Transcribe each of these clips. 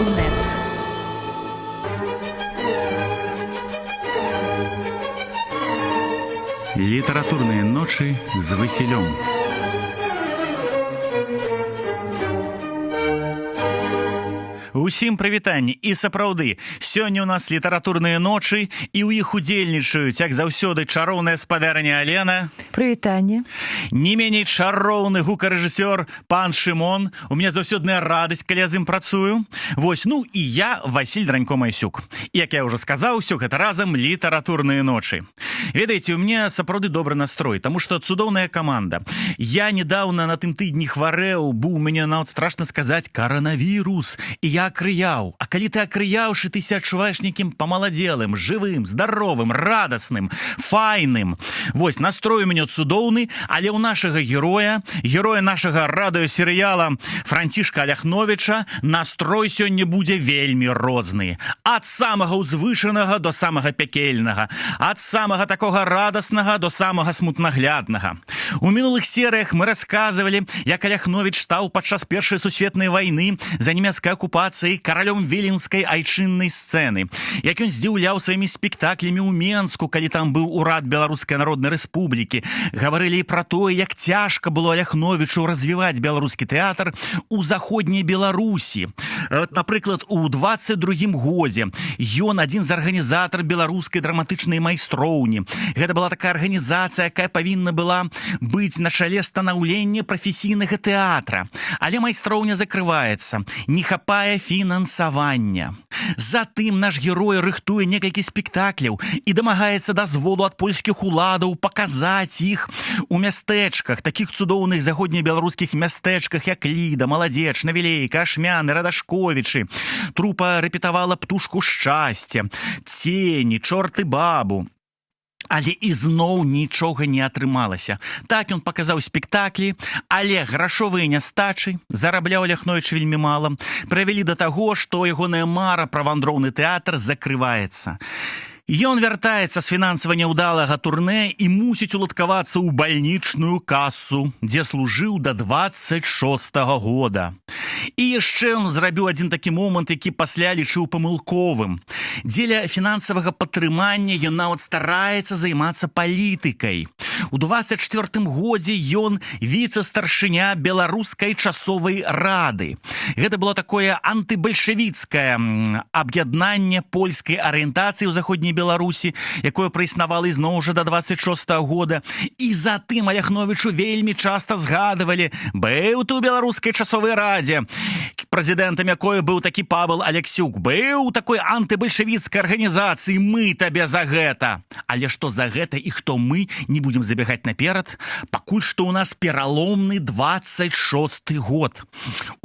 Net. Літаратурныя ночы з Васілём. Усім прывітанне і сапраўды. Сёння ў нас літаратурныя ночы і ў іх удзельнічаюць, як заўсёды, чароўная спадарня Алена. Прывітанне. Не меней чароўны гукарэжысёр пан Шымон. У мяне заўсёдная радасць, калі я з ім працую. Вось, ну і я, Васіль Дранько-Майсюк. Як я ўжо сказаў, усё гэта разам літаратурныя ночы. Ведаеце, у мяне сапраўды добры настрой, таму што цудоўная каманда. Я недаўна на тым тыдні хварэў, быў у мяне нават страшна сказаць каранавірус, і я акрыяў. А калі ты акрыяўшы, ты ся адчуваеш нейкім памаладзелым, жывым, здаровым, радасным, файным. Вось, настрой у мяне цудоўны, але ў нашага героя нашага радыёсерыяла Францішка Аляхновіча настрой сёння будзе вельмі розны. Ад самага ўзвышанага до самага пякельнага, ад самага такога радаснага до самага смутнагляднага. У мінулых серыях мы расказвалі, як Аляхновіч стаў падчас Першай сусветнай вайны за нямецкай акупацыяй каралём віленскай айчыннай сцэны, як ён здзіўляў сваімі спектаклямі ў Менску, калі там быў урад Беларускай Народнай Рэспублікі. Гаварылі і пра тое, як цяжка было Аляхновічу развіваць беларускі тэатр у заходняй Беларусі. Напрыклад, у 22-м годзе ён адзін з арганізатар беларускай драматычнай майстроўні. Гэта была такая арганізацыя, якая павінна была быць на чале станаўлення прафесійнага тэатра. Але майстроўня закрываецца, не хапае фінансавання. Затым наш герой рыхтуе некалькі спектакляў і дамагаецца дазволу ад польскіх уладаў паказаць іх у мястэчках, такіх цудоўных заходнебеларускіх мястэчках, як Ліда, Маладзеч, Навілейка, Ашмяны, Радашковічы. Трупа рэпетавала «Птушку шчасця», «Цені», «Чорт і бабу». Але ізноў нічога не атрымалася. Так ён паказаў спектаклі, але грашовыя нястачы, зарабляў Аляхновіч вельмі мала, прывялі да таго, што ягоная мара пра вандроўны тэатр закрываецца. Ён вяртаецца з фінансава няўдалага турнэ і мусіць уладкавацца ў бальнічную касу, дзе служыў да 26-го года. І яшчэ ён зрабіў адзін такі момант, які пасля лічыў памылковым. Дзеля фінансавага падтрымання ён нават стараецца займацца палітыкай. У 24-м годзе ён віцэ-старшыня Беларускай часовай рады. Гэта было такое антыбальшавіцкае аб'яднанне польскай арыентацыі ў заходняй Беларусі, якое праіснавала ізноў уже да 26-го года. І затым Аляхновічу вельмі часта згадывалі: быў ты ў Беларускай часовай радзе, прэзідэнтам якой быў такі Павел Алексюк, быў у такой антыбальшавіцкай арганізацыі, мы табе за гэта. Але што за гэта і хто мы, не будзем забегаць наперад. Пакуль што ў нас пераломны 26-й год.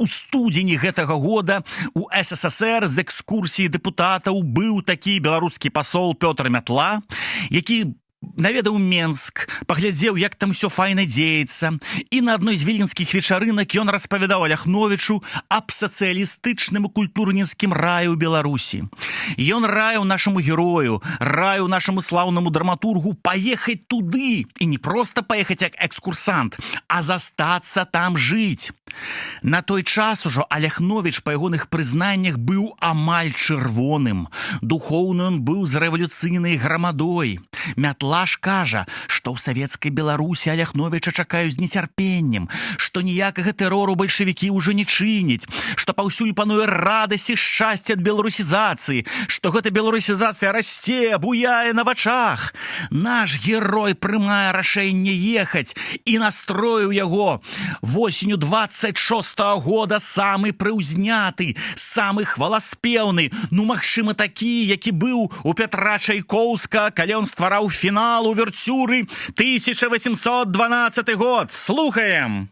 У студзені гэтага года у СССР з экскурсіі дэпутатаў быў такі беларускі пасол Пётр Мятла, які наведаў Менск, паглядзеў, як там усё файна дзеецца, і на адной з віленскіх вечарынак ён распавядаў Аляхновічу аб сацыялістычным і культурніцкім раі ў Беларусі. Ён раіў нашаму герою, раіў нашаму слаўнаму драматургу паехаць туды, і не проста паехаць як экскурсант, а застацца там жыць. На той час ужо Аляхновіч па ягоных прызнаннях быў амаль чырвоным. Духоўны ён быў з рэвалюцыйнай грамадой. Мятла ж кажа, што ў савецкай Беларусі Аляхновіча чакаюць з нецярпеннем, што ніякага тэрору бальшавікі ўжо не чыняць, што паўсюль пануе радасць і шчасце ад беларусізацыі, што гэта беларусізацыя расце, буяе на вачах. Наш герой прымае рашэнне ехаць, і настрой у яго восенню 26-го года самы прыўзняты, самы хваласпеўны, ну, магчыма, такі, які быў у Пятра Чайкоўска, калі ён ствараў фінал увертюры 1812 год. Слухаем!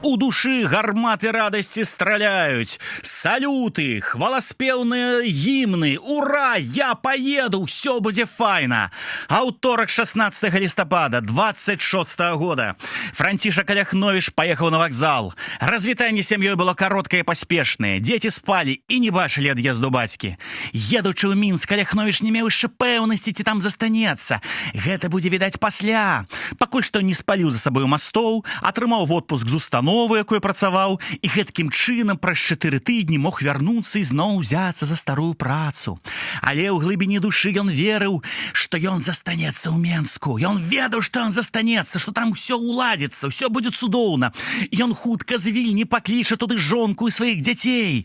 У душы гарматы радасці страляюць, салюты, хваласпеўныя гімны, ура, я поеду, все будзе файна. Аўторак 16 лістапада 26 года Францішак Аляхновіч паехаў на вакзал. Развітанне з сям'ёй было кароткае і паспешнае. Дзеці спалі і не бачылі ад'езду бацькі. Едучы ў Мінск, Аляхновіч не меў яшчэ пэўнасці, ці там застанецца. Гэта будзе відаць пасля. Пакуль што не спаліў за сабою мастоў, атрымаў водпуск з установы, якой працаваў, і гэткім чынам праз 4 тыдні мог вярнуцца і зноў узяцца за старую працу. Але ў глыбіні душы ён верыў, што ён застанецца ў Менску. Ён ведаў, што ён застанецца, што там усё уладзіцца, усё будзе цудоўна. Ён хутка з Вільні пакліча туды жонку і сваіх дзяцей.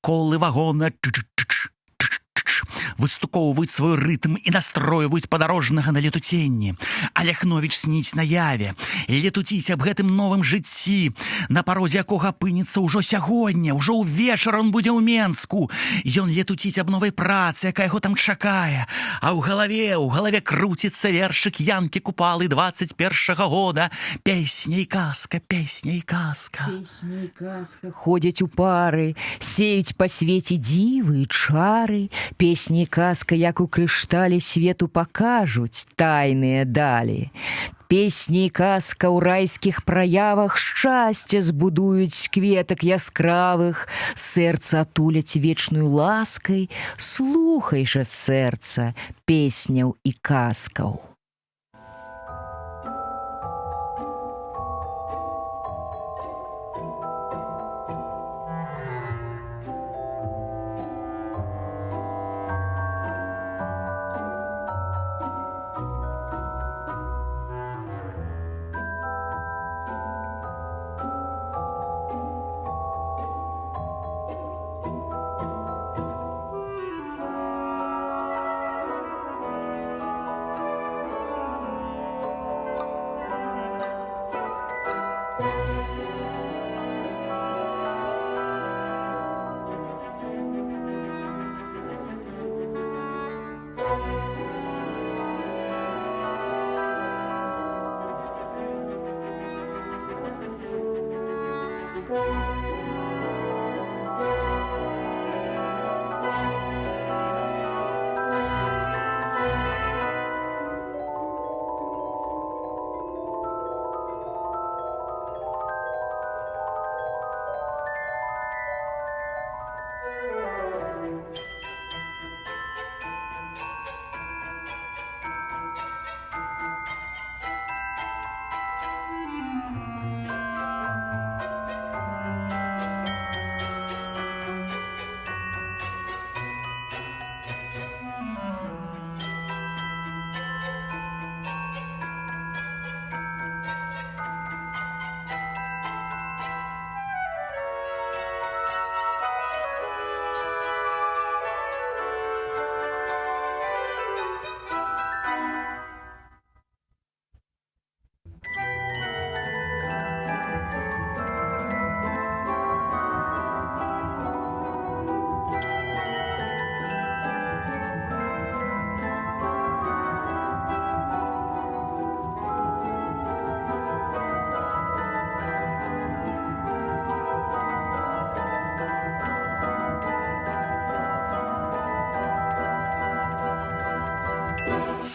Колы вагона выстукоўваюць свой рытм і настройваюць падарожнага на летуценні. Аляхновіч сніць наяве, летуціць аб гэтым новым жыцці, на парозе якога апынецца ўжо сягоння, ўжо ўвечар он будзе ў Менску. Ён летуціць аб новай працы, якая яго там чакае. А ў галаве круціцца вершык Янкі Купалы 21-го года. Песня і казка, песня і казка. Песня і казка ходзяць у пары, сеюць па свеце дзівы і чары. Песня і казка, як у крышталі, свету пакажуць тайныя далі. Песня і казка ў райскіх праявах шчасце збудуюць з кветак яскравых, сэрца атуляць вечную ласкай. Слухай жа, сэрца, песняў і казкаў.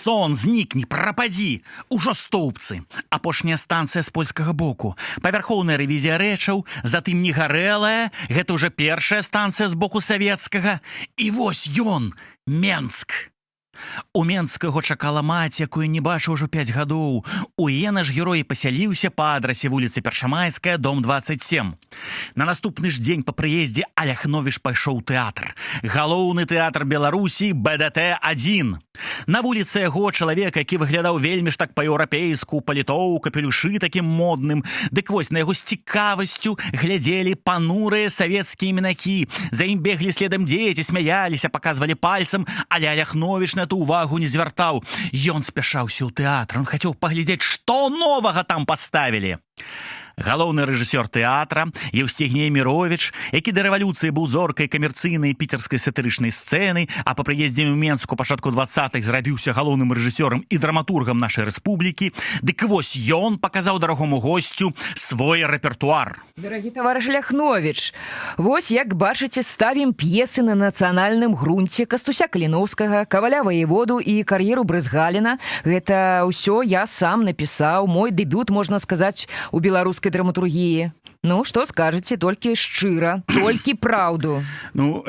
Сон, знікні, прападзі, ужо стоўбцы. Апошняя станцыя з польскага боку. Павярхоўная рэвізія рэчаў, затым не гарэлая, гэта ўжо першая станцыя з боку савецкага. І вось ён, Менск. У Менску яго чакала маці, якую не бачыў ужо 5 гадоў. У яе наш герой пасяліўся па адрасе вуліцы Першамайская, дом 27. На наступны ж дзень па прыездзе Аляхновіч пайшоў у тэатр. Галоўны тэатр Беларусі БДТ-1. На вуліцы яго чалавек, які выглядаў вельмі ж так па-еўрапейску, паліто, капелюшы такім модным. Дык вось, на яго з цікавасцю глядзелі панурыя савецкія іменакі. За ім беглі следам дзеці, смяяліся, паказвалі пальцам, але Аляхновіч на эту увагу не звяртаў. Ён спяшаўся ў тэатр, он хацеў паглядзець, што новага там паставілі. галоўны рэжысёр тэатра Еўстігней Міровіч, які да рэвалюцыі быў зоркай камерцыйнай піцерскай сатырычнай сцэны, а па прыездзе ў Менску пачатку 20-х зрабіўся галоўным рэжысёрам і драматургам нашай рэспублікі, дык вось ён паказаў дарагому госцю свой рэпертуар. Дарагі таварыш Ляхновіч, вось як бачыце, ставім п'есы на нацыянальным грунце Кастуся Каліноўскага, Каваля Ваеводу і кар'еру Брызгаліна. Гэта ўсё я сам напісаў, мой дэбют, можна сказаць, у беларускай драматургіі. Ну, што скажаце, толькі шчыра, толькі праўду. Ну,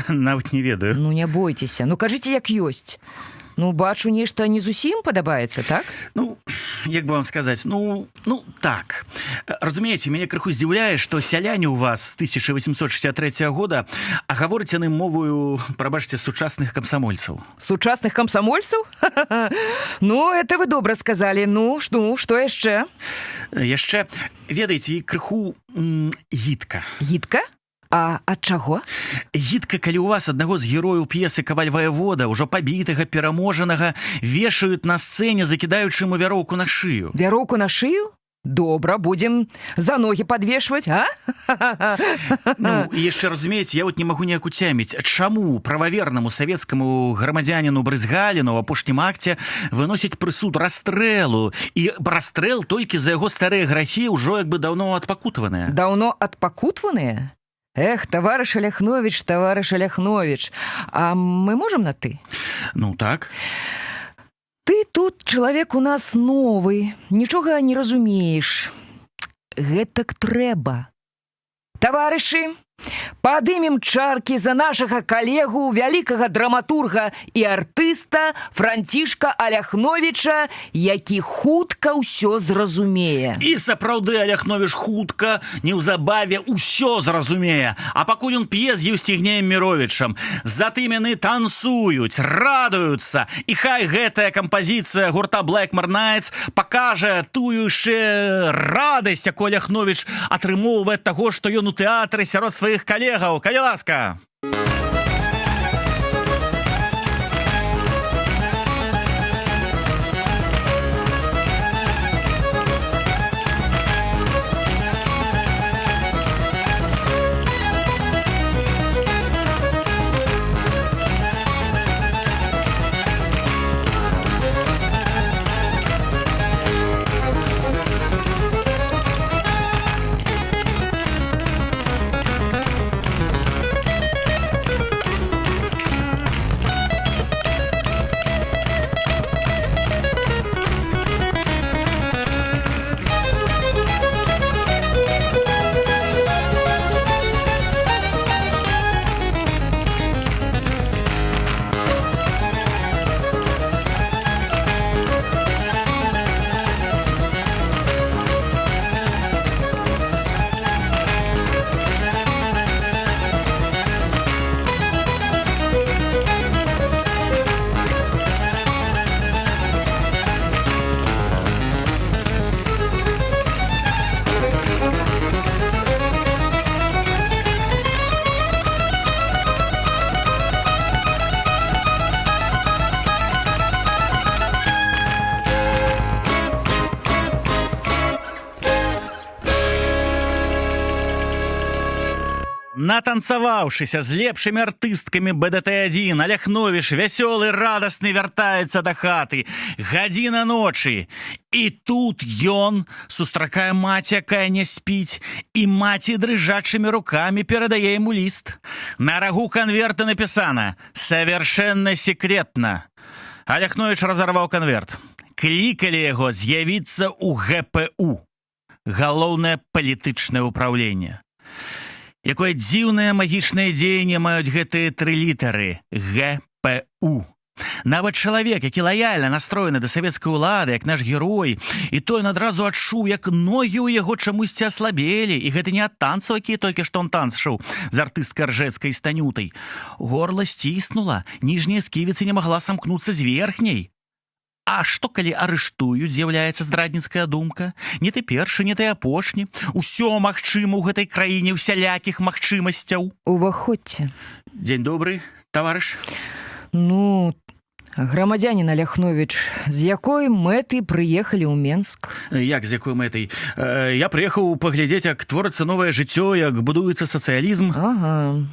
нават не ведаю. Ну, не бойцеся, ну кажыце, як ёсць. Ну, бачу, нешта не зусім падабаецца, так? Ну, як бы вам сказаць, так. Разумееце, мяне крыху здзіўляе, што сяляне ў вас з 1863 года, а гаворыць яны мовою, прабачце, сучасных камсамольцаў. Сучасных камсамольцаў? Ну, это вы добра сказалі. Ну, што яшчэ? Яшчэ, ведаеце, і крыху гідка. Гідка? А ад чаго? Гідка, калі ў вас аднаго з герояў п'есы «Каваль Ваевода», ўжо пабітага, пераможанага, вешаюць на сцэне, закідаючы яму вяроўку на шыю. Вяроўку на шыю? Добра, будзем за ногі падвешваць, а? Ну, і яшчэ, разумееце, я вот не магу ніяк уцяміць, чаму прававернаму савецкаму грамадзяніну Брызгаліну ў апошнім акце выносяць прысуд расстрэлу, і расстрэл толькі за яго старыя грахі ўжо як бы даўно адпакутаваныя. Даўно адпакутваныя? Эх, таварыш Ляхновіч, а мы можам на ты? Ну, так. Ты тут чалавек у нас новы, нічога не разумееш. Гэтак трэба. Таварышы, падымем чаркі за нашага калегу, вялікага драматурга і артыста Францішка Аляхновіча, які хутка ўсё зразумее. І сапраўды Аляхновіч хутка, неўзабаве ўсё зразумее. А пакуль ён п'е з Еўстігнеем Міровічам, затым яны танцуюць, радуюцца. І хай гэтая кампазіцыя гурта Blackmore Nights пакажа тую яшчэ радасць, якую Аляхновіч атрымоўвае ад таго, што ён у тэатры сярод сваіх калегаў. Калі ласка! Натанцаваўшыся з лепшымі артысткамі БДТ-1, Аляхновіч вясёлы, радасны вяртаецца да хаты. Гадзіна ночы. І тут ён сустракае маці, якая не спіць, і маці дрыжачымі рукамі перадае яму ліст. На рагу канверта напісана «Совершенно секретно». Аляхновіч разарваў канверт. Клікалі яго з'явіцца ў ГПУ. Галоўнае палітычнае ўпраўленне. Якое дзіўнае магічнае дзеянне маюць гэтыя 3 літары ГПУ. Нават чалавек, які лаяльна настроены да савецкай улады, як наш герой, і той адразу адчуў, як ногі ў яго чамусьці аслабелі, і гэта не ад танцаў, які толькі што он танцшыў з артысткай Ржэцкай станютай. Горла сціснула, ніжняя сківіца не магла самкнуцца з верхняй. А што, калі арыштуюць, з'яўляецца здрадніцкая думка? Не ты першы, не ты апошні. Усё магчыма ў гэтай краіне, усялякіх магчымасцяў. Уваходзьце. Дзень добры, таварыш. Ну, Грамадзянін Аляхновіч, з якой мэты прыехалі ў Менск? Як з якой мэтай? Я прыехаў паглядзець, як творыцца новае жыццё, як будуецца сацыялізм. Ага,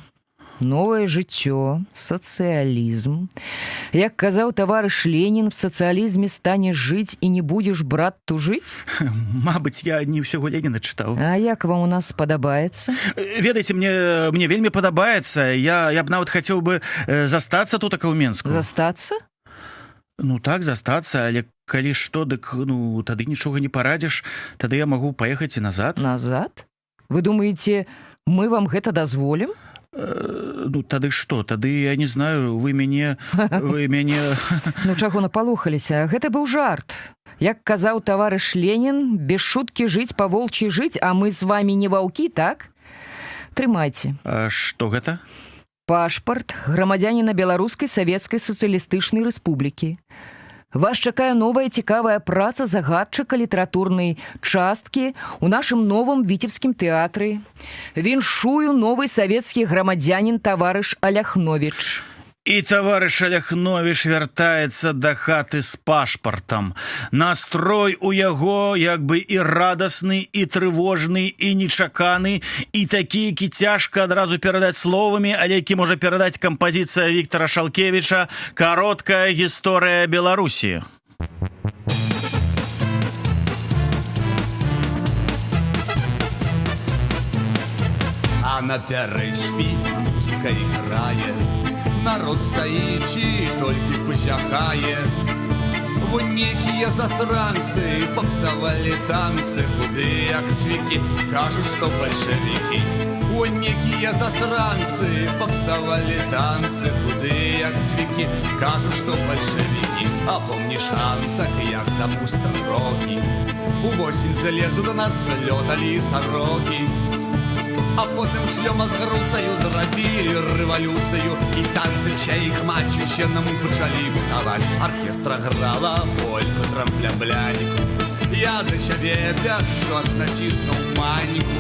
новае жыццё, сацыялізм. Як казаў таварыш Ленін, в сацыялізме станеш жыць і не будзеш, брат, тужыць? Мабыць, я не ўсяго Леніна чытаў. А як вам у нас падабаецца? Ведаеце, мне вельмі падабаецца. Я б нават хацеў бы застацца тут ў Менску. Застацца? Ну так, застацца, але калі што, дык тады нічога не парадзіш, тады я магу паехаць і назад. Назад? Вы думаеце, мы вам гэта дазволім? Ну тады што? Тады я не знаю, вы мяне... Ну чаго напалохаліся? Гэта быў жарт. Як казаў таварыш Ленін, без шуткі жыць, па-волчі жыць, а мы з вамі не ваўкі, так? Трымайце. А што гэта? Пашпарт грамадзяніна Беларускай Савецкай Сацыялістычнай Рэспублікі. Вас чакае новая цікавая праца загадчыка літаратурнай часткі ў нашым новым віцебскім тэатры. Віншую новы савецкі грамадзянін таварыш Аляхновіч. І таварыш Аляхновіч вяртаецца да хаты з пашпартам. Настрой у яго як бы і радасны, і трывожны, і нечаканы, і такі, які цяжка адразу перадаць словамі, але які можа перадаць кампазіцыя Віктара Шалкевіча «Кароткая гісторыя Беларусі». А на пярэчпі музыка іграе, народ стаіць і толькі пазяхае. Вон некія засранцы папсавалі танцы, худыя як цвікі, кажуць, што бальшавікі. Вон некія засранцы папсавалі танцы, худыя як цвікі, кажуць, што бальшавікі. А помніш, так як таму старокі, увосень залезу да нас лёталі сарокі. А потым шлёма з груцаю зрабілі рэвалюцыю, і танцы вся іх мачу нам пачалі псаваць. Аркестра грала польку трампля-бляніку, я да сябе бясшотна ціснуў маньку.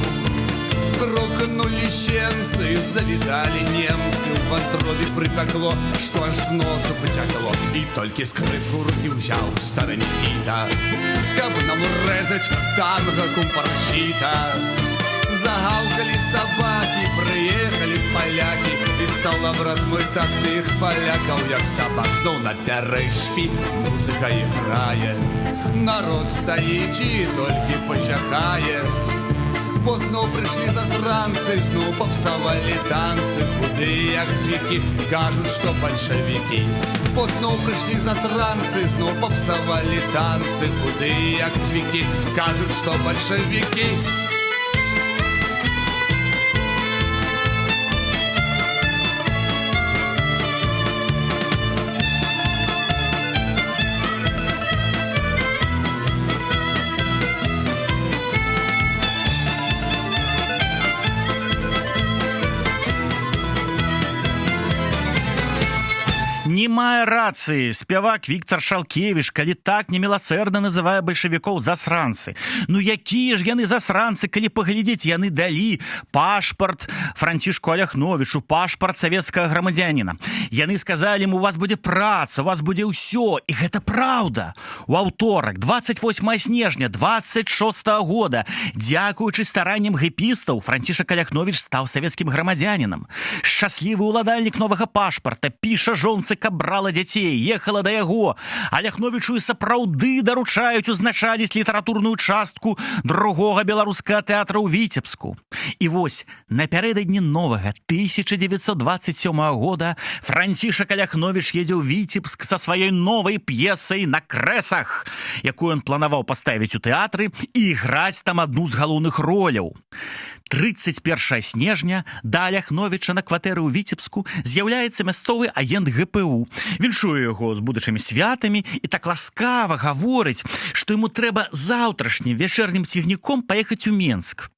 Крокнулі щенцы, завідалі немцы, у вантробе прыпякло, што аж з носу пацякло. І толькі скрыпку рукі ўзяў стары Нікіта, каб нам рэзаць танга кумпарчіта. Загаўкалі сабакі, прыехалі палякі, і стала, брат мой, так тых палякаў, як сабак. Зноў на пярэчпі музыка іграе, народ стаіць і толькі пазяхае. Бо зноў прыйшлі засранцы, зноў папсавалі танцы, худыя як цвікі, кажуць, што бальшавікі. Бо зноў прыйшлі засранцы, зноў папсавалі танцы, худыя як цвікі, кажуць, што бальшавікі. Не мае рацыі спявак Віктар Шалкевіч, калі так неміласэрна называе бальшавікоў засранцы. Ну якія ж яны засранцы, калі паглядзець, яны далі пашпарт Францішку Аляхновічу, пашпарт савецкага грамадзяніна. Яны сказалі ім, у вас будзе праца, у вас будзе ўсё, і гэта праўда. У аўторак, 28 снежня 26 года, дзякуючы старанням гэпістаў, Францішак Аляхновіч стаў савецкім грамадзянінам. Шчаслівы ўладальнік новага пашпарта піша жонцы, каб брала дзяцей, ехала да яго. Аляхновічу і сапраўды даручаюць узначаліць літаратурную частку другога беларускага тэатра ў Віцебску. І вось, напярэдадні новага 1927 года Францішак Аляхновіч едзе ў Віцебск са сваёй новай п'есай «На крэсах», якую ён планаваў паставіць у тэатры і іграць там адну з галоўных роляў. 31 снежня да Аляхновіча на кватэры ў Віцебску з'яўляецца мясцовы агент ГПУ. Віншуе яго з будучымі святамі і так ласкава гаворыць, што яму трэба заўтрашнім вечэрнім цягніком паехаць у Менск.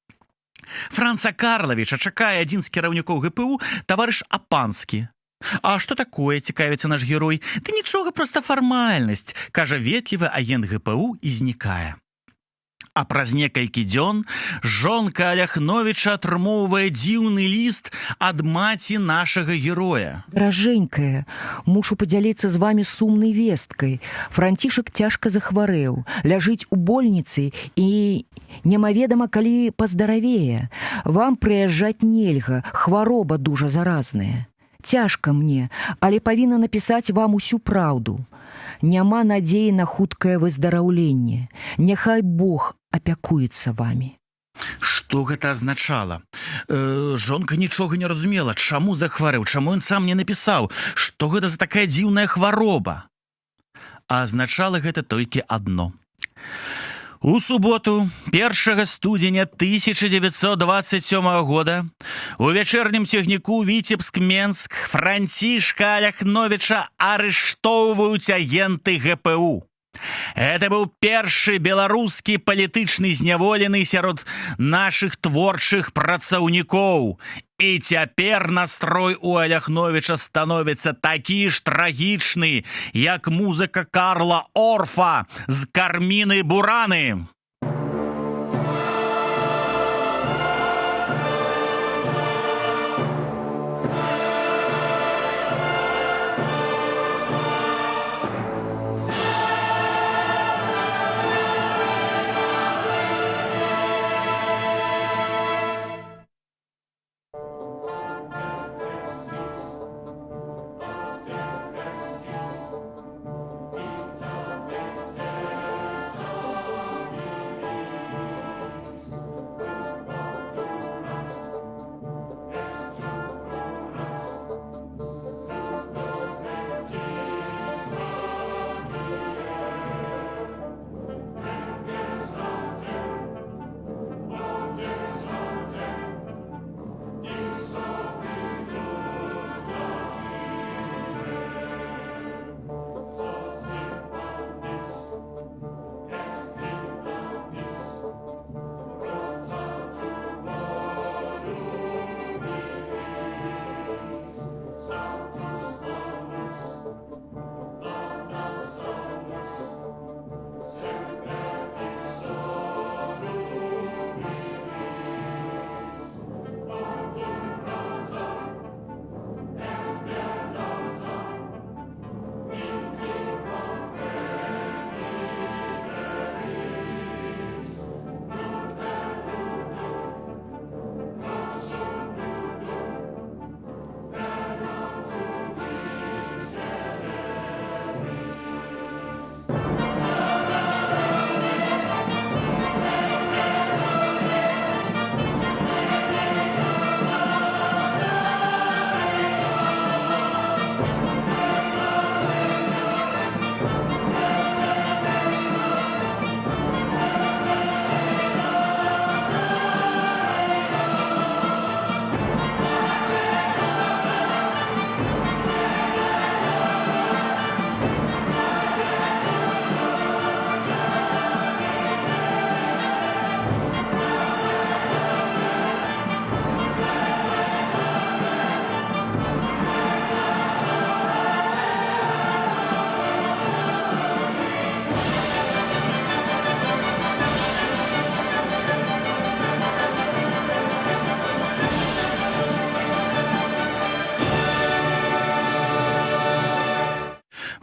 Франца Карлавіча чакае адзін з кіраўнікоў ГПУ, таварыш Апанскі. А што такое, цікавіцца наш герой? Ды нічога, проста фармальнасць, кажа ветлівы агент ГПУ і знікае. А праз некалькі дзён жонка Аляхновіча атрымоўвае дзіўны ліст ад маці нашага героя. Даражэнькая, мушу падзяліцца з вамі сумнай весткай. Францішак цяжка захварэў, ляжыць у больніцы і немаведама, калі паздаравее. Вам прыязджаць нельга, хвароба дужа заразная. Цяжка мне, але павінна напісаць вам усю праўду. Няма надзеі на хуткае выздараўленне. Няхай Бог апякуецца вамі. Што гэта азначала? Жонка нічога не разумела, чаму захварэў, чаму ён сам не напісаў, што гэта за такая дзіўная хвароба. А азначала гэта толькі адно. У суботу, 1 студзеня 1927 года, у вечернім цягніку Віцебск-Менск Францішка Аляхновіча арыштоўваюць агенты ГПУ. Это быў першы беларускі палітычны зняволены сярод нашых творчых працаўнікоў. І цяпер настрой у Аляхновіча становіцца такі ж трагічны, як музыка Карла Орфа з «Карміны Бураны».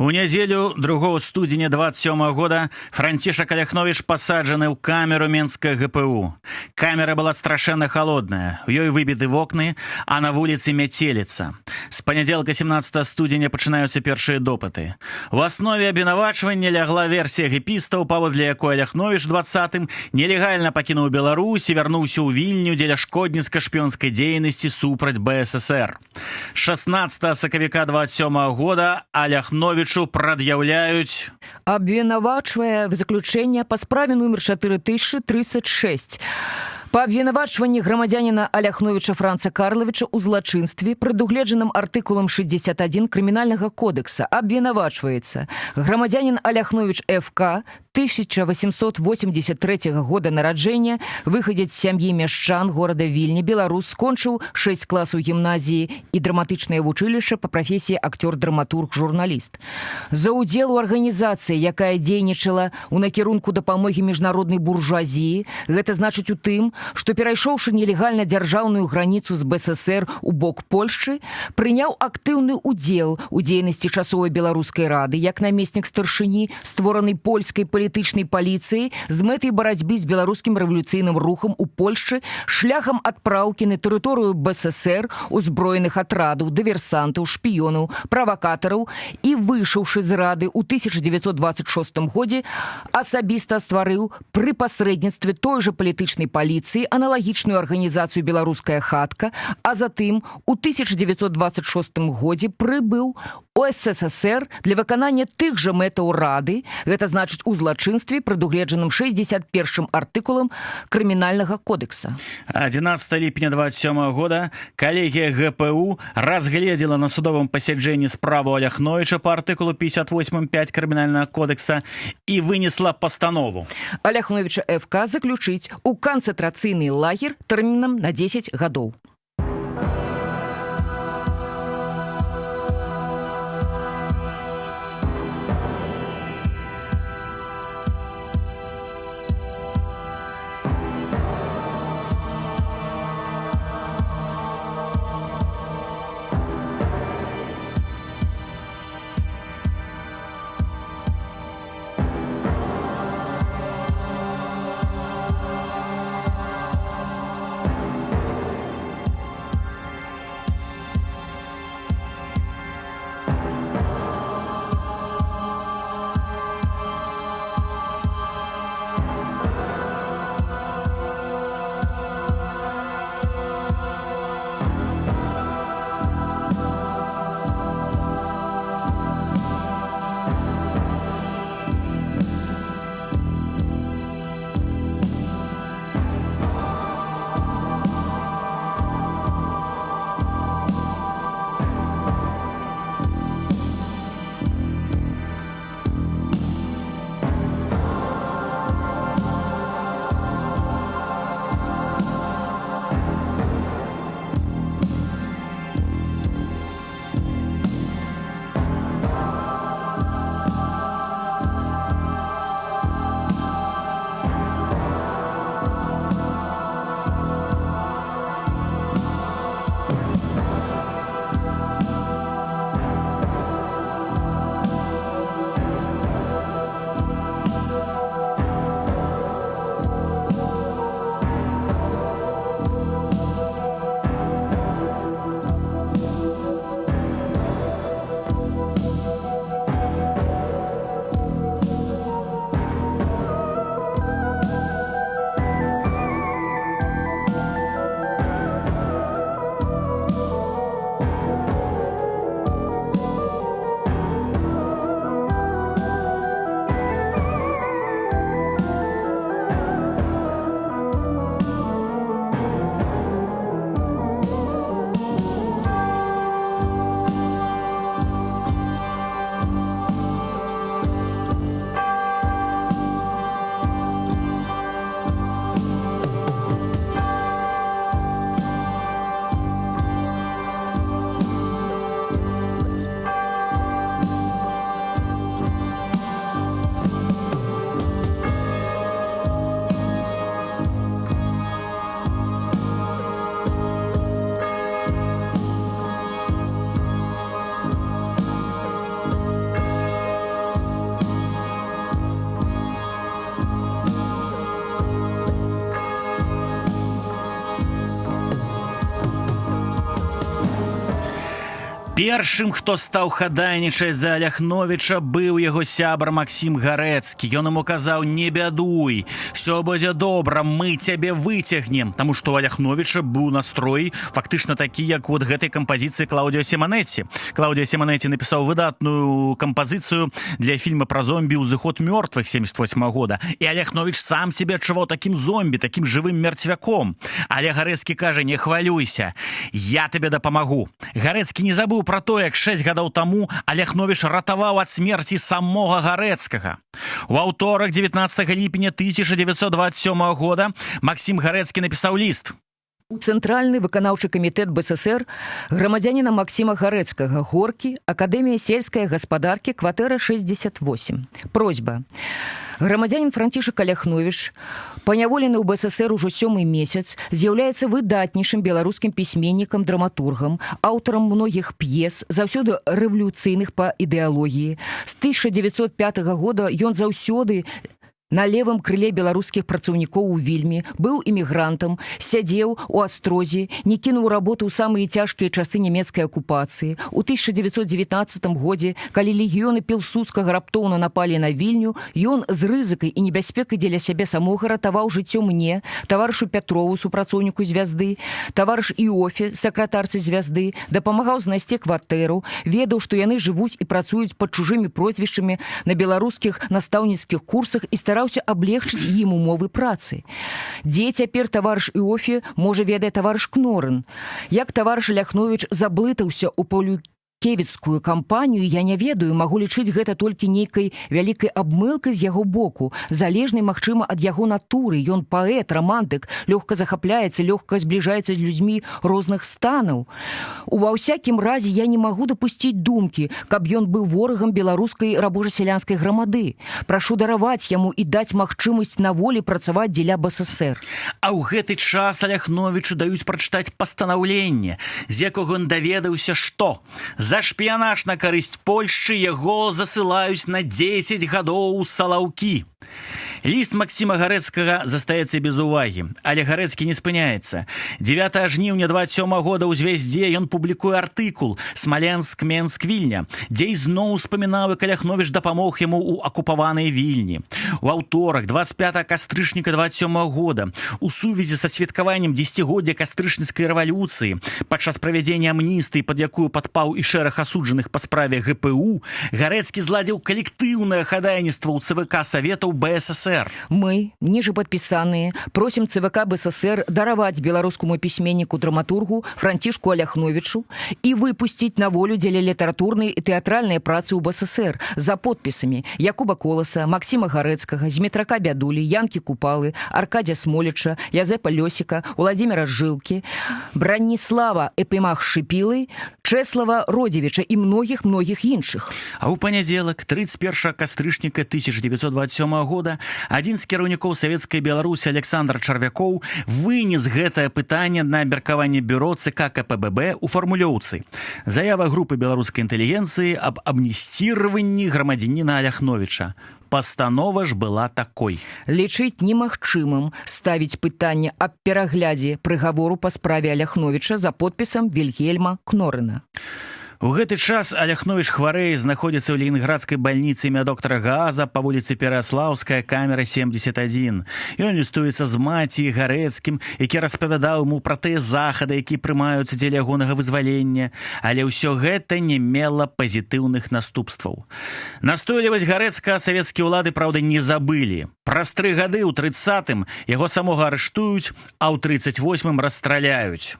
У нядзелю 2 студзеня 27 года Францішак Аляхновіч пасаджаны ў камеру Менскага ГПУ. Камера была страшэнна халодная, у ёй выбіты вокны, а на вуліцы мяцеліца. З панядзелка 17 студзеня пачынаюцца першыя допыты. У аснове абвінавачвання лягла версія гэпістаў, паводле якой Аляхновіч 20-м нелегальна пакінуў Беларусь і вярнуўся ў Вільню дзеля шкодніцка-шпіёнскай дзейнасці супраць БССР. 16 сакавіка 27 года Аляхновічу прад'яўляюць абвінавачвае в заключение по справе номер 4036 по абвінавачванні грамадзяніна Аляхновіча Франца Карлавіча ў злачынстве, прадугледжаным артыкулам 61 крымінальнага кодекса, абвінавачваецца грамадзянін Аляхновіч ФК, 1883 года нараджэння, выхадзец з сям'і мяшчан горада Вільні, беларус, скончыў 6 класаў гімназіі і драматычнае вучылішча па прафесіі акцёр-драматург, журналіст. За ўдзел у арганізацыі, якая дзейнічала ў накірунку дапамогі міжнароднай буржуазіі, гэта значыць у тым, што перайшоўшы нелегальна дзяржаўную граніцу з БССР у бок Польшчы, прыняў актыўны ўдзел у дзейнасці часовай беларускай рады як намеснік старшыні, створанай польскай палітычнай паліцыяй з мэтай барацьбы з беларускім рэвалюцыйным рухам у Польшчы шляхам адпраўкі на тэрыторыю БССР узброеных атрадаў, дыверсантаў, шпіёнаў, правакатараў і, выйшаўшы з рады ў 1926 годзе, асабіста стварыў пры пасрэдніцтве той жа палітычнай паліцыі аналагічную арганізацыю «Беларуская хатка», а затым у 1926 годзе прыбыў у СССР для выканання тых жа мэтаў рады, гэта значыць у злачынстве, прадугледжаным 61 артыкулам Крымінальнага кодекса. 11 ліпеня 27 года калегія ГПУ разгледзела на судовым пасяджэнні справу Аляхновіча па артыкулу 58.5 Крымінальнага кодекса і вынесла пастанову. Аляхновіча ФК заключыць у канцэнтрацыйны лагер тэрмінам на 10 гадоў. Першым, хто стаў хадайнічаць за Аляхновіча, быў яго сябар Максім Гарэцкі. Ён ему казаў: «Не бядуй, всё будзе добра, мы цябе выцягнем». Таму што у Аляхновіча быў настрой фактычна такі, як от гэтай кампазіцыі Клаўдіо Сіманэці. Клаўдіо Сіманэці напісаў выдатную кампазіцыю для фільма пра зомбі «Узыход мёртвых» 78 года. І Аляхновіч сам себе адчуваў такім зомбі, такім жывым мертвяком. Але Гарэцкі кажа: «Не хвалюйся, я табе дапамагу». Гарэцкі не забыў пра то, як 6 гадоў таму Аляхновіч ратаваў ад смерці самога Гарэцкага. У аўторак 19 ліпеня 1927 года Максім Гарэцкі напісаў ліст. У Цэнтральны выканаўчы камітэт БССР грамадзяніна Максіма Гарэцкага, Горкі, Акадэмія сельскай гаспадаркі, кватэра 68. Просьба. Грамадзянін Францішак Аляхновіч, паняволены ў БССР ужо 7-й месяц, з'яўляецца выдатнейшым беларускім пісьменнікам, драматургам, аўтарам многіх п'ес, заўсёды рэвалюцыйных па ідэалогіі. З 1905 года ён заўсёды на левым крыле беларускіх працаўнікоў у Вільні, быў эмігрантам, сядзеў у Астрозе, не кінуў работу ў самыя цяжкія часы нямецкай акупацыі. У 1919 годзе, калі легіёны Пілсудскага раптоўна напалі на Вільню, ён з рызыкай і небяспекай дзеля сябе самога ратаваў жыццё мне, таварышу Пятрову, супрацоўніку «Звязды», таварыш Іофе, сакратарцы «Звязды», дапамагаў знайсці кватэру, ведаў, што яны жывуць і працуюць пад чужымі прозвішчамі на беларускіх настаўніцкіх курсах і стараўся аблегчыць ім умовы працы. Дзе цяпер таварыш Іофе, можа, ведае таварыш Кнорын. Як таварыш Аляхновіч заблытаўся ў паўлюкевіцкую кампанію, я не ведаю, магу лічыць гэта толькі нейкай вялікай абмылкай з яго боку, залежнай, магчыма, ад яго натуры. Ён паэт, рамантык, лёгка захапляецца, лёгка збліжаецца з людзьмі розных станаў. Ува ўсякім разе я не магу дапусціць думкі, каб ён быў ворагам беларускай рабоча-сялянскай грамады. Прашу дараваць яму і даць магчымасць на волі працаваць дзеля БССР. А ў гэты час Аляхновічу даюць прачытаць пастанаўленне, з якога ён даведаўся, што за шпіянаж на карысць Польшчы яго засылаюць на 10 гадоў у Салаўкі. Ліст Максіма Гарэцкага застаецца без увагі, але Гарэцкі не спыняецца. 9 жніўня 27 года ў «Звяздзе» ён публікуе артыкул «Смаленск, Менск, Вільня», дзе ізноў успамінаў, як Аляхновіч дапамог яму ў акупаванай Вільні. У аўторак 25 кастрычніка 27 года у сувязі са святкаваннем 10-годдзя кастрычніцкай рэвалюцыі падчас правядзення амністыі, пад якую падпаў і шэраг асуджаных па справе ГПУ, Гарэцкі зладзіў калектыўнае хадайніцтва ў ЦВК Саветаў БССР. Мы, ніже падпісаныя, просім ЦВК БССР дараваць беларускаму пісьменніку-драматургу Францішку Аляхновічу і выпусціць на волю дзеля літаратурнай і тэатральнай працы ў БССР за подпісамі Якуба Коласа, Максіма Гарэцкага, Змітрака Бядулі, Янкі Купалы, Аркадзя Смоліча, Язэпа Лёсіка, Уладзіміра Жылкі, Браніслава Эпімах Шыпілы, Чэслава Родзевіча і многіх іншых. А ў панядзелак, 31 кастрычніка 1927 года, адзін з кіраўнікоў савецкай Беларусі Александр Чарвякоў вынес гэтае пытанне на абмеркаванне бюро ЦК КПББ у фармулёўцы. Заява групы беларускай інтэлігенцыі аб амністіраванні грамадзяніна Аляхновіча. Пастанова ж была такой. Лічыць немагчымым ставіць пытанне аб пераглядзе прыгавору па справе Аляхновіча за подпісам Вільгельма Кнорына. У гэты час Аляхновіч хварэе, знаходзіцца ў ленінградскай бальніцы імя доктара Гааза па вуліцы Пераслаўская, камера 71. Ён лістуецца з маці Гарэцкім, які распавядаў ему пра тыя захады, які прымаюцца дзеля ягонага вызвалення, але ўсё гэта не мела пазітыўных наступстваў. Настойлівасць Гарэцкага савецкія ўлады, праўда, не забылі. Праз 3 гады ў 30-м яго самога арыштуюць, а ў 38-м расстраляюць.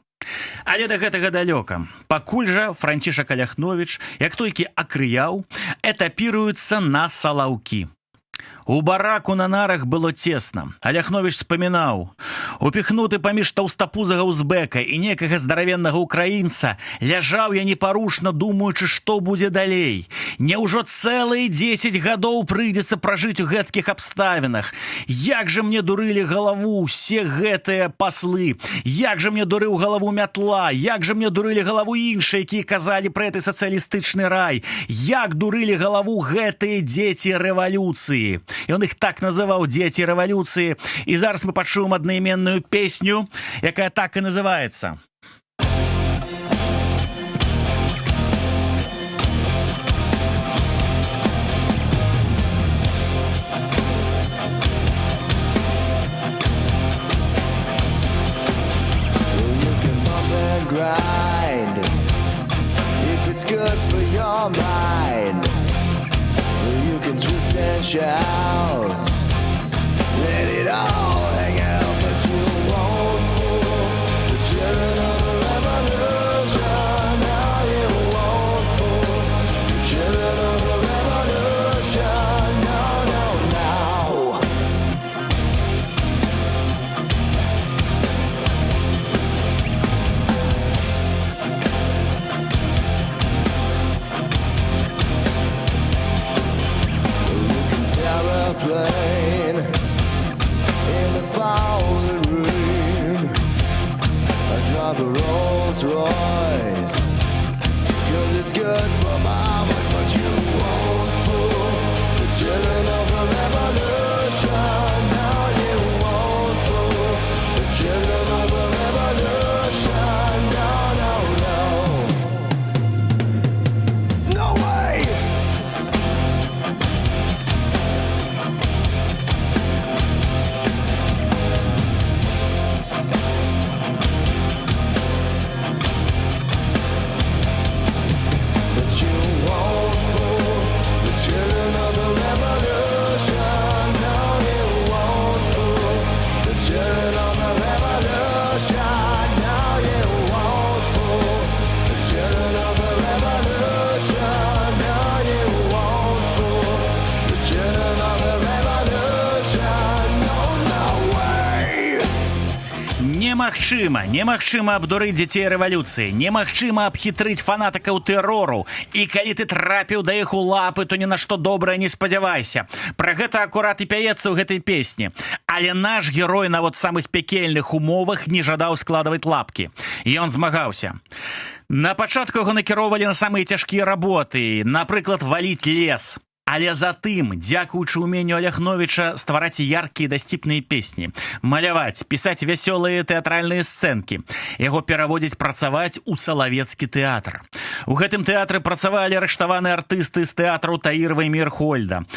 Але да гэтага далёка. Пакуль жа Францішак Аляхновіч, як толькі акрыяў, этапіруецца на Салаўкі. У бараку на нарах было цесна. Аляхновіч спамінаў: «Упіхнуты паміж таўстапузага узбека і некага здаравеннага украінца, ляжаў я непарушна, думаючы, што будзе далей. Няўжо цэлыя 10 гадоў прыйдзецца пражыць у гэткіх абставінах? Як жа мне дурылі галаву ўсе гэтыя паслы? Як жа мне дурыў галаву Мятла? Як жа мне дурылі галаву іншыя, якія казалі пра гэты сацыялістычны рай? Як дурылі галаву гэтыя дзеці рэвалюцыі?» Ён іх так называў, «Дзеці рэвалюцыі». І зараз мы пачуем аднайменную песню, якая так і называецца. Shout, let it all hang out, but you won't fool the children of the revolution. Now you won't Rolls-Royce, 'cause it's good for mamas, but you won't fool the children of the revolution. No, you won't fool the children of the revolution. No, no, no. No way! But you won't fool the children of the revolution. No, you won't fool the children of the revolution. No, you won't fool the children of the revolution. No, you won't fool the children of the revolution. No, no way! Немагчыма абдурыць дзяцей рэвалюцыі, немагчыма абхітрыць фанатыкаў тэрору. І калі ты трапіў да іх у лапы, то ні на што добрае не спадзявайся. Пра гэта акурат і пяецца ў гэтай песні. Але наш герой нават самых пекельных умовах не жадаў складваць лапкі. Ён змагаўся. На пачатку яго накіроўвалі на самыя цяжкія работы, напрыклад, валіць лес. Але затым, дзякуючы ўменню Аляхновіча ствараць яркія дасціпныя песні, маляваць, пісаць вясёлыя тэатральныя сцэнкі, яго пераводзіць працаваць у салавецкі тэатр. У гэтым тэатры працавалі арыштаваныя артысты з тэатру Таірова і Мірхольда.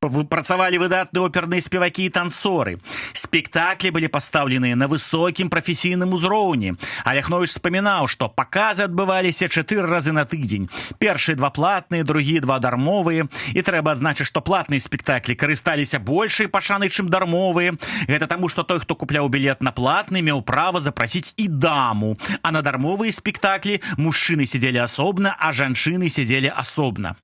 Працавалі выдатныя оперныя спевакі і танцоры. Спектаклі былі пастаўленыя на высокім прафесійным узроўні. Аляхновіч спамінаў, што паказы адбываліся 4 разы на тыдзень. Першыя 2 платныя, другія 2 дармовыя. І трэба адзначыць, што платныя спектаклі карысталіся большай пашанай, чым дармовыя. Гэта таму, што той, хто купляў білет на платны, меў права запрасіць і даму. А на дармовыя спектаклі мужчыны сядзелі асобна, а жанчыны сядзелі асобна.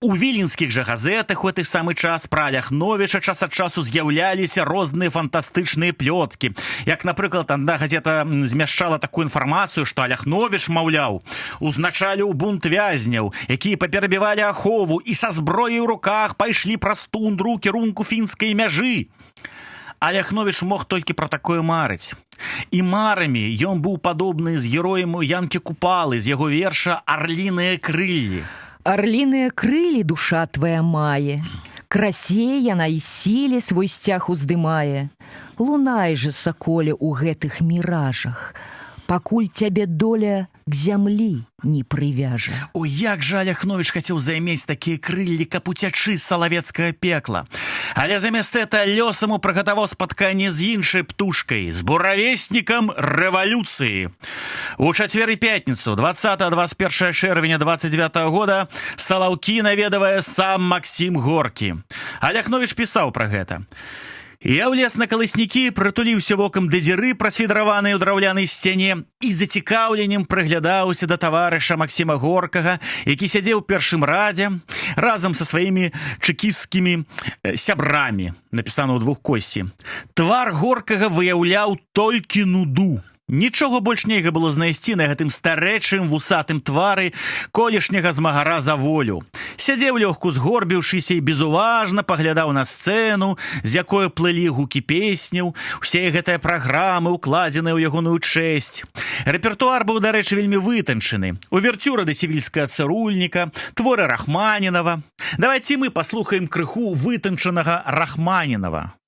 У віленскіх жа газетах у тых самы час пра Аляхновіча час ад часу з'яўляліся розныя фантастычныя плёткі. Як, напрыклад, адна газета змяшчала такую інфармацыю, што Аляхновіч, маўляў, узначаліў бунт вязняў, якія паперабівалі ахову і са зброяй у руках пайшлі праз тундру ў кірунку фінскай мяжы. Аляхновіч мог толькі пра такое марыць. І марамі ён быў падобны з героем Янкі Купалы з яго верша «Арліныя крыллі». Орлиные крылья душа твоя мае, красе яна і сіле свой сцяг уздымае. Лунай же, саколе, у гэтых міражах, пакуль цябе доля к зямлі не прывяжа. О, як жа Аляхновіч хацеў займець такія крыллі, каб уцячы з салавецкага пекла. Але замест гэта лёс яму прыгатаваў спатканне з іншай птушкай, з буравеснікам рэвалюцыі. У чацвер і пятніцу, 20-21 чэрвеня 29 года, Салаўкі наведавае сам Максім Горкі. Аляхновіч пісаў пра гэта. Я ўлез на каласнікі, прытуліўся вокам да дзіры, прасвідраванай у драўлянай сцяне, і з зацікаўленнем прыглядаўся да таварыша Максіма Горкага, які сядзеў у першым радзе разам са сваімі чэкісцкімі сябрамі, напісана ў двухкосці. Твар Горкага выяўляў толькі нуду. Нічога больш нельга было знайсці на гэтым старэчым вусатым твары колішняга змагара за волю. Сядзеў лёгку згорбіўшыся і безуважна паглядаў на сцэну, з якой плылі гукі песняў, усе гэтыя праграмы, укладзеныя ў ягоную чэсць. Рэпертуар быў, дарэчы, вельмі вытанчаны. Уверцюра да сівільскага цырульніка, творы Рахманінава. Давайце мы паслухаем крыху вытанчанага Рахманінава.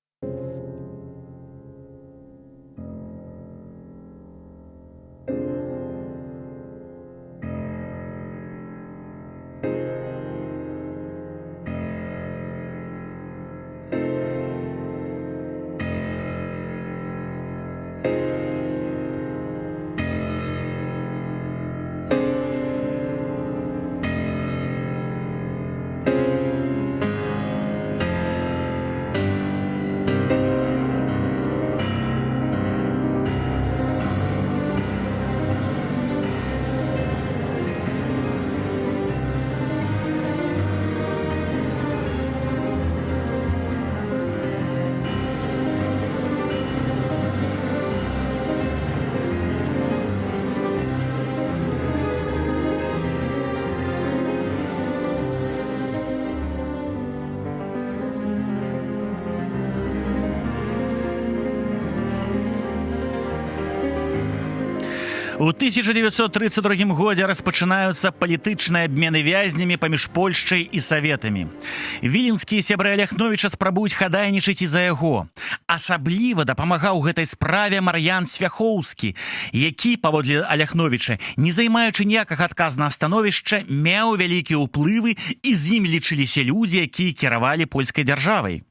У 1932 годзе распачынаюцца палітычныя абмены вязнямі паміж Польшчай і саветамі. Віленскія сябры Аляхновіча спрабуюць хадайнічаць і за яго. Асабліва дапамагаў гэтай справе Мар'ян Свяхоўскі, які, паводле Аляхновіча, не займаючы ніякага адказнага становішча, меў вялікія ўплывы і з ім лічыліся людзі, якія кіравалі польскай дзяржавай.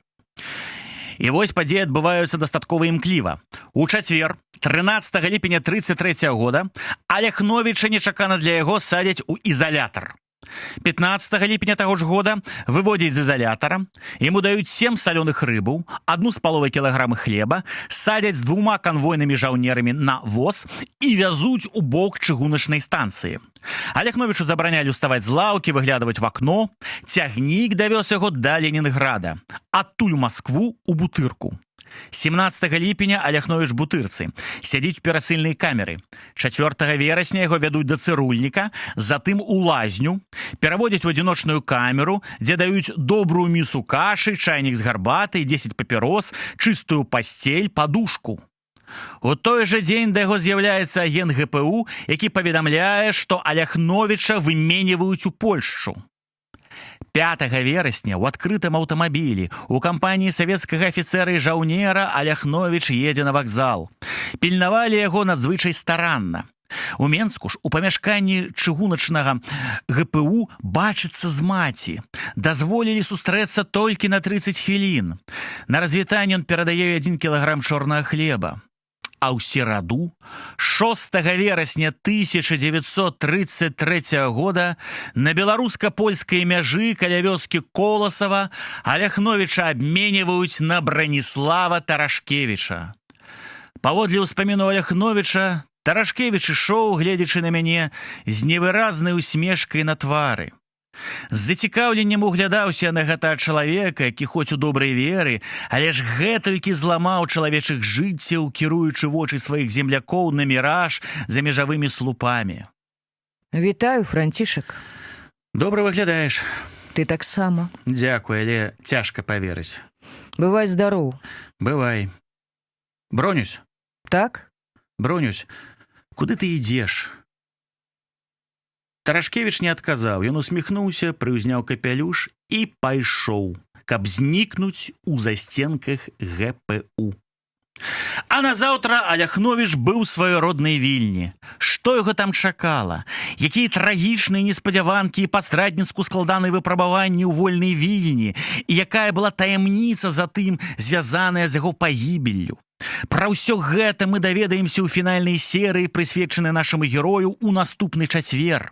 І вось падзеі адбываюцца дастаткова імкліва. У чацвер, 13 ліпеня 1933 года, Аляхновіча нечакана для яго садзяць у ізалятар. 15 ліпеня таго ж года выводзяць з ізалятара, яму даюць 7 салёных рыбаў, 1,5 кілаграмы хлеба, садзяць з 2 канвойнымі жаўнерамі на воз і вязуць у бок чыгуначнай станцыі. Аляхновічу забаранялі ўставаць з лаўкі, выглядаваць в акно. Цягнік давёз яго да Ленінграда, адтуль у Маскву у Бутырку. 17 ліпеня Аляхновіч Бутырцы сядзіць у перасыльнай камеры. 4 верасня яго вядуць да цырульніка, затым у лазню, пераводзяць у адзіночную камеру, дзе даюць добрую місу кашы, чайнік з гарбатай, 10 папірос, чыстую пасцель, падушку. У той жа дзень да яго з'яўляецца агент ГПУ, які паведамляе, што Аляхновіча выменьваюць у Польшчу. 5 верасня ў адкрытым аўтамабілі у кампаніі савецкага афіцэра і жаўнера Аляхновіч едзе на вакзал. Пільнавалі яго надзвычай старанна. У Менску ж у памяшканні чыгуначнага ГПУ бачыцца з маці. Дазволілі сустрэцца толькі на 30 хвілін. На развітанне ён перадае 1 кілаграм чорнага хлеба. А ў сераду, 6 верасня 1933 года, на беларуска-польскай мяжы каля вёскі Коласава Аляхновіча абменьваюць на Браніслава Тарашкевіча. Паводле ўспаміну Аляхновіча, Тарашкевіч ішоў, гледзячы на мяне, з невыразнай усмешкай на твары. З зацікаўленнем углядаўся на гэтага чалавека, які хоць у добрай веры, але ж гэтулькі зламаў чалавечых жыццяў, кіруючы вочы сваіх землякоў на міраж за межавымі слупамі. Вітаю, Францішак. Добра выглядаеш. Ты таксама. Дзякуй, але цяжка паверыць. Бывай здароў. Бывай. Бронюсь. Так? Бронюсь, куды ты ідзеш? Тарашкевіч не адказаў, ён усміхнуўся, прыўзняў капялюш і пайшоў, каб знікнуць у засценках ГПУ. А назаўтра Аляхновіч быў у сваёй роднай Вільні. Што яго там чакала? Якія трагічныя неспадзяванкі і пастрадніцку складаныя выпрабаванні ў вольнай Вільні? І якая была таямніца за тым, звязаная з яго пагібеллю? Пра ўсё гэта мы даведаемся ў фінальнай серыі, прысвечанай нашаму герою ў наступны чацвер.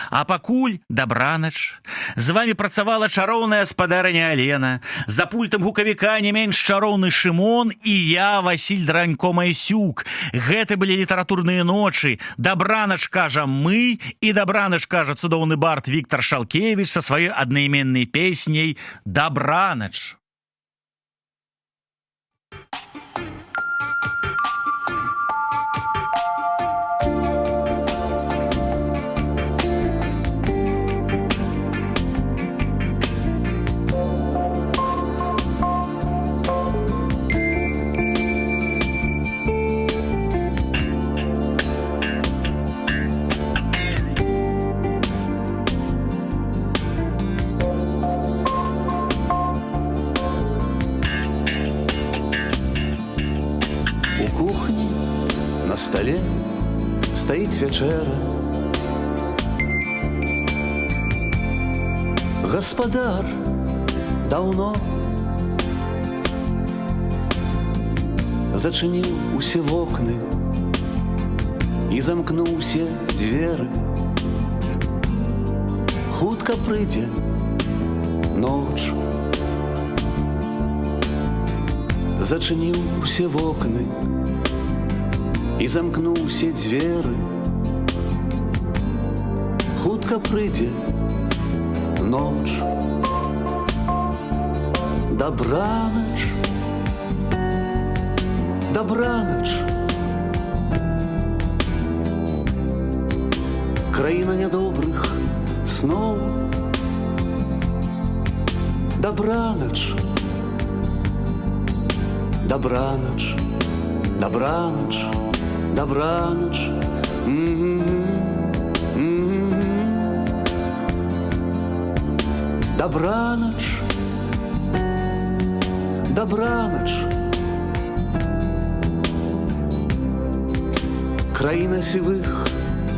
А пакуль дабранач. З вамі працавала чароўная гаспадарыня Алена, за пультам гукавіка не менш чароўны Шымон і я, Васіль Дранько-Майсюк. Гэта былі літаратурныя ночы. Дабранач кажа мы, і дабранач кажа цудоўны бард Віктар Шалкевіч са сваёй аднайменнай песняй «Дабранач». На столе стоит вечера. Гаспадар давно зачыніў усе вокны і замкнуў усе дзверы. Хутка прыйдзе ноч. Зачыніў усе вокны і замкнуў усе дзверы. Хутка прыйдзе ноч. Дабранач, дабранач. Краіна нядобрых сноў. Дабранач, дабранач, дабранач, дабранач, Добраноч, добраноч, країна сивих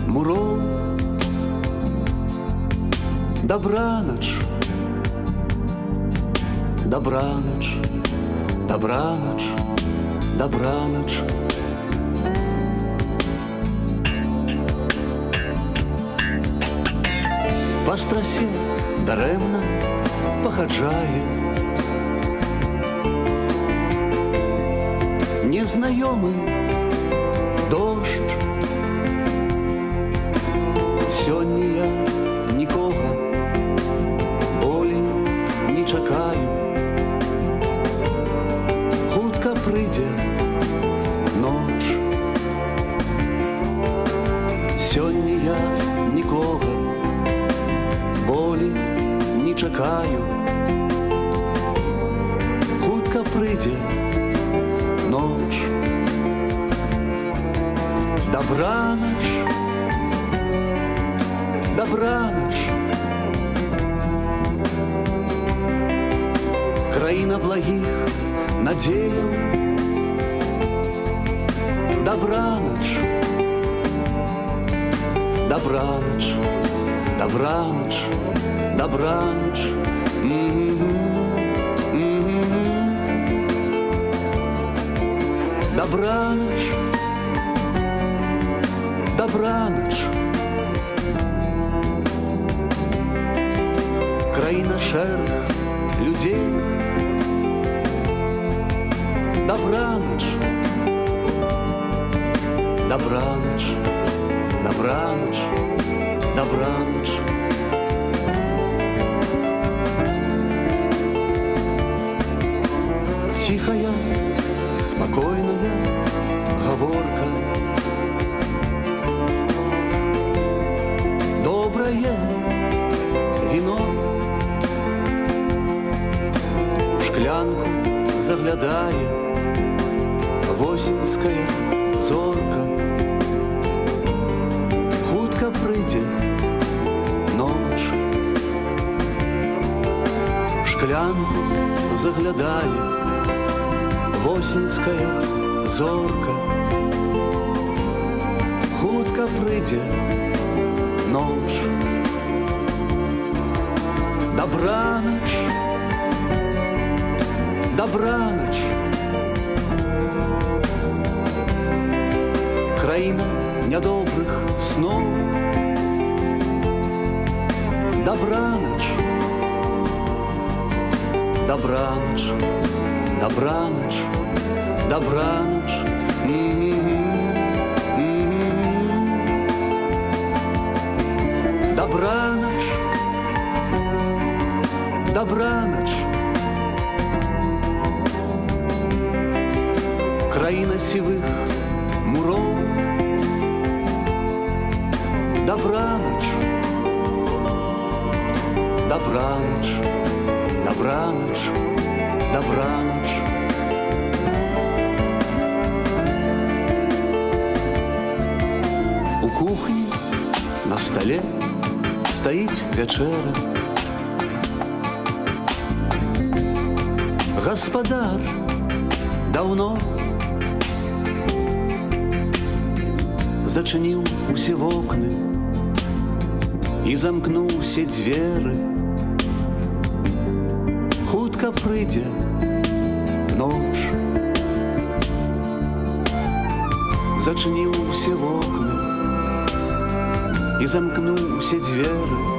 муров. Добраноч, добраноч, добраноч, добраноч. Па страсе дарэмна пахаджае незнаёмы дождж. Сёння я нікога болей не чакаю. Хутка прыйдзе ноч. Сёння я нікога болей не чакаю. Хутка прыйдзе ноч. Добраноч, добраноч, краіна благіх надзеяў. Добраноч, добраноч, добраноч, добраноч. Добраноч, добраноч, краіна шэрых людзей. Добраноч, добраноч, добраноч, добраноч. Тихая, спокойная гаворка. Доброе вино. В шклянку заглядае восеньская зорка. Хутка прыйдзе ноч. В шклянку заглядае восеньская зорка. Хутка прыйдзе ноч. Добраноч, добраноч, краіна нядобрых сноў. Добраноч, добраноч, добраноч, добраноч. Добраноч, добраноч, краіна сівых муроў. Добраноч, добраноч, добраноч, добраноч. У кухні на столе стаіць вячэра. Гаспадар даўно зачыніў усе вокны і замкнуў усе дзверы. Хутка прыйдзе ноч. Зачыніў усе вокны і замкнуў усе дзверы.